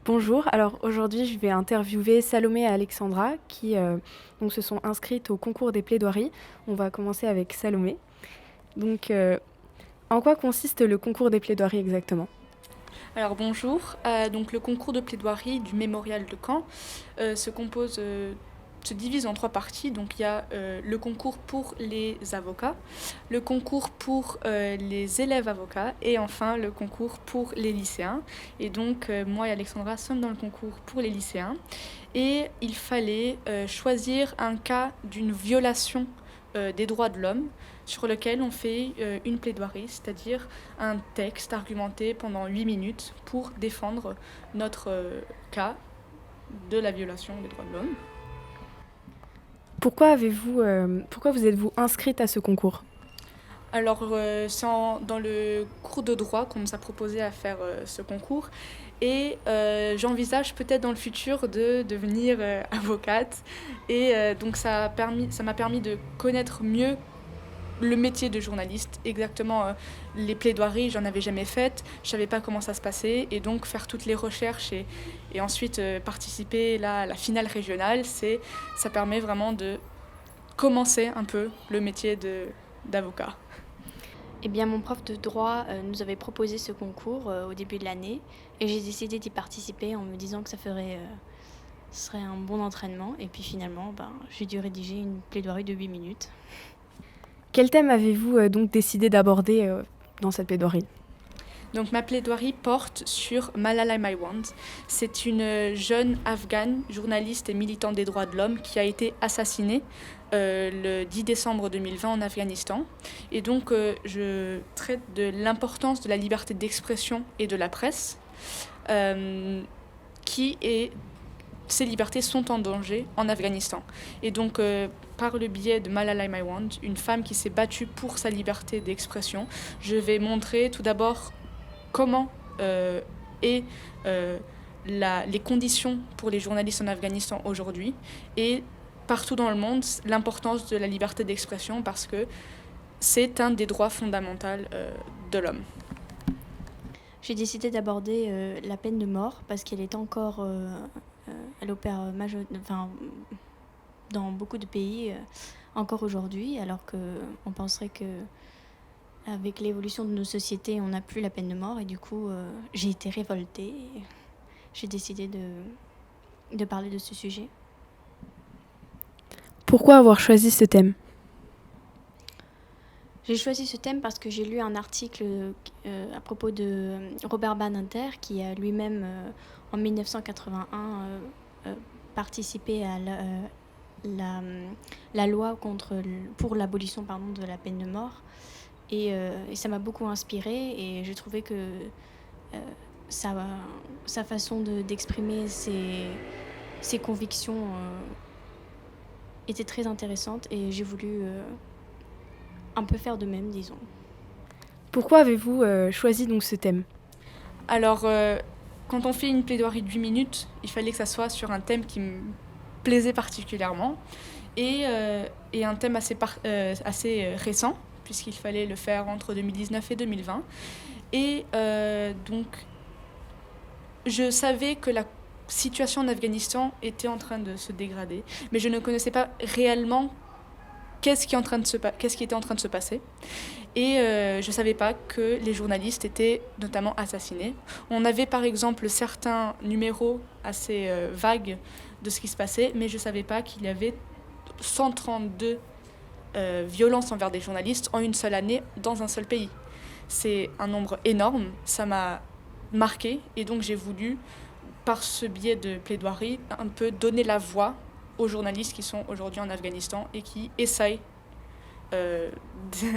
Bonjour, alors aujourd'hui je vais interviewer Salomé et Alexandra qui donc se sont inscrites au concours des plaidoiries. On va commencer avec Salomé. Donc en quoi consiste le concours des plaidoiries exactement? Alors bonjour, donc le concours de plaidoirie du mémorial de Caen se divise en trois parties. Donc il y a le concours pour les avocats, le concours pour les élèves avocats et enfin le concours pour les lycéens. Et donc moi et Alexandra sommes dans le concours pour les lycéens et il fallait choisir un cas d'une violation des droits de l'homme sur lequel on fait une plaidoirie, c'est-à-dire un texte argumenté pendant 8 minutes pour défendre notre cas de la violation des droits de l'homme. Pourquoi vous êtes-vous inscrite à ce concours? Alors, dans le cours de droit qu'on nous a proposé à faire ce concours. Et j'envisage peut-être dans le futur de devenir avocate. Et donc, ça m'a permis de connaître mieux le métier de journaliste, exactement les plaidoiries, j'en avais jamais faites, je savais pas comment ça se passait, et donc faire toutes les recherches et ensuite participer là, à la finale régionale, ça permet vraiment de commencer un peu le métier d'avocat. Eh bien, mon prof de droit nous avait proposé ce concours au début de l'année et j'ai décidé d'y participer en me disant que ce serait un bon entraînement. Et puis finalement, j'ai dû rédiger une plaidoirie de 8 minutes. Quel thème avez-vous donc décidé d'aborder dans cette plaidoirie? Donc ma plaidoirie porte sur Malala Maiwand. C'est une jeune afghane, journaliste et militante des droits de l'homme qui a été assassinée le 10 décembre 2020 en Afghanistan. Et donc je traite de l'importance de la liberté d'expression et de la presse, qui est ces libertés sont en danger en Afghanistan. Et donc, par le biais de Malala Maiwand, une femme qui s'est battue pour sa liberté d'expression, je vais montrer tout d'abord comment est les conditions pour les journalistes en Afghanistan aujourd'hui et partout dans le monde l'importance de la liberté d'expression parce que c'est un des droits fondamentaux de l'homme. J'ai décidé d'aborder la peine de mort parce qu'elle est encore, elle opère dans beaucoup de pays encore aujourd'hui, alors qu'on penserait que avec l'évolution de nos sociétés, on n'a plus la peine de mort. Et du coup, j'ai été révoltée et j'ai décidé de parler de ce sujet. Pourquoi avoir choisi ce thème? J'ai choisi ce thème parce que j'ai lu un article à propos de Robert Badinter qui a lui-même, en 1981, participé à la loi pour l'abolition de la peine de mort. Et ça m'a beaucoup inspirée et je trouvais que sa façon d'exprimer ses convictions était très intéressante et j'ai voulu un peu faire de même, disons. Pourquoi avez-vous choisi donc ce thème? Alors, quand on fait une plaidoirie de 8 minutes, il fallait que ça soit sur un thème qui me plaisait particulièrement et un thème assez récent, puisqu'il fallait le faire entre 2019 et 2020. Et donc, je savais que la situation en Afghanistan était en train de se dégrader, mais je ne connaissais pas réellement qu'est-ce qui était en train de se passer. Et je ne savais pas que les journalistes étaient notamment assassinés. On avait par exemple certains numéros assez vagues de ce qui se passait, mais je ne savais pas qu'il y avait 132 violences envers des journalistes en une seule année dans un seul pays. C'est un nombre énorme, ça m'a marqué et donc j'ai voulu, par ce biais de plaidoirie, un peu donner la voix aux journalistes qui sont aujourd'hui en Afghanistan et qui essayent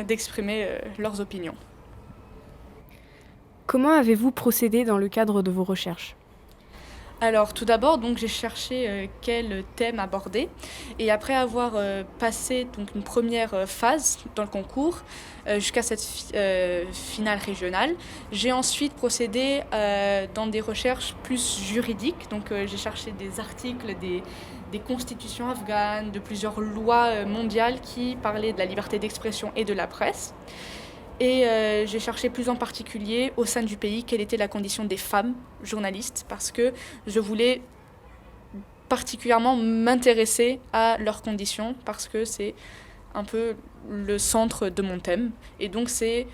d'exprimer leurs opinions. Comment avez-vous procédé dans le cadre de vos recherches? Alors tout d'abord, donc j'ai cherché quel thème aborder et après avoir passé donc une première phase dans le concours jusqu'à cette finale régionale, j'ai ensuite procédé dans des recherches plus juridiques. Donc j'ai cherché des articles des constitutions afghanes, de plusieurs lois mondiales qui parlaient de la liberté d'expression et de la presse. Et j'ai cherché plus en particulier au sein du pays quelle était la condition des femmes journalistes, parce que je voulais particulièrement m'intéresser à leurs conditions, parce que c'est un peu le centre de mon thème. Et donc c'est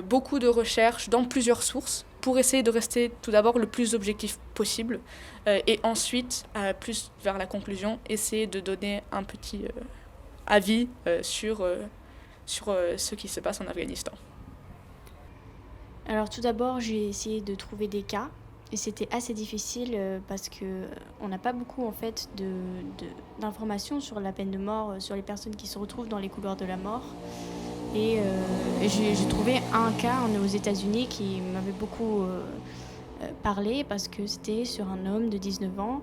beaucoup de recherches dans plusieurs sources pour essayer de rester tout d'abord le plus objectif possible et ensuite, plus vers la conclusion, essayer de donner un petit avis sur ce qui se passe en Afghanistan. Alors tout d'abord, j'ai essayé de trouver des cas et c'était assez difficile parce que on n'a pas beaucoup en fait d'informations sur la peine de mort, sur les personnes qui se retrouvent dans les couloirs de la mort. Et j'ai trouvé un cas aux États-Unis qui m'avait beaucoup parlé parce que c'était sur un homme de 19 ans,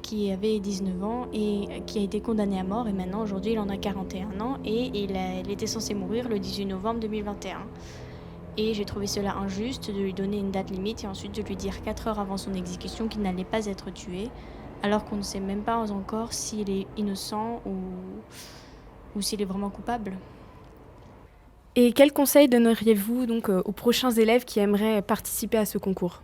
qui avait 19 ans et qui a été condamné à mort et maintenant aujourd'hui il en a 41 ans et il était censé mourir le 18 novembre 2021. Et j'ai trouvé cela injuste de lui donner une date limite et ensuite de lui dire 4 heures avant son exécution qu'il n'allait pas être tué, alors qu'on ne sait même pas encore s'il est innocent ou s'il est vraiment coupable. Et quels conseils donneriez-vous donc aux prochains élèves qui aimeraient participer à ce concours ?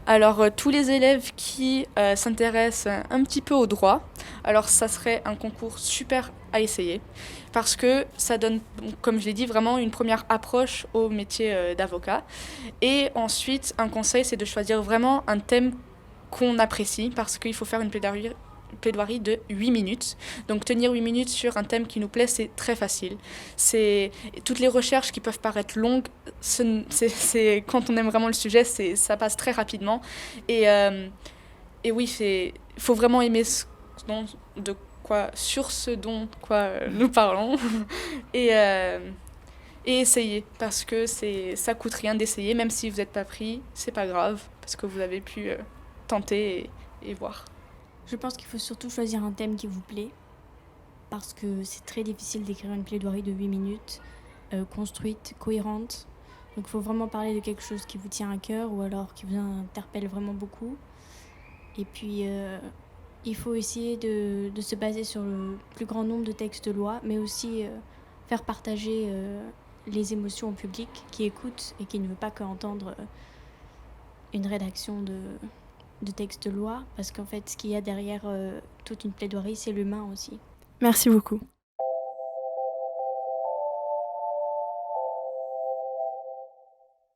Alors, tous les élèves qui s'intéressent un petit peu au droit, alors ça serait un concours super à essayer parce que ça donne, comme je l'ai dit, vraiment une première approche au métier d'avocat. Et ensuite, un conseil, c'est de choisir vraiment un thème qu'on apprécie parce qu'il faut faire une plaidoirie de 8 minutes. Donc tenir 8 minutes sur un thème qui nous plaît, c'est très facile. Toutes les recherches qui peuvent paraître longues, quand on aime vraiment le sujet, ça passe très rapidement. Et oui, il faut vraiment aimer sur ce dont nous parlons et essayer parce que ça coûte rien d'essayer, même si vous n'êtes pas pris, c'est pas grave parce que vous avez pu tenter et voir. Je pense qu'il faut surtout choisir un thème qui vous plaît, parce que c'est très difficile d'écrire une plaidoirie de 8 minutes, construite, cohérente. Donc il faut vraiment parler de quelque chose qui vous tient à cœur ou alors qui vous interpelle vraiment beaucoup. Et puis il faut essayer de se baser sur le plus grand nombre de textes de loi, mais aussi faire partager les émotions au public qui écoute et qui ne veut pas qu'entendre une rédaction de texte de loi, parce qu'en fait, ce qu'il y a derrière toute une plaidoirie, c'est l'humain aussi. Merci beaucoup.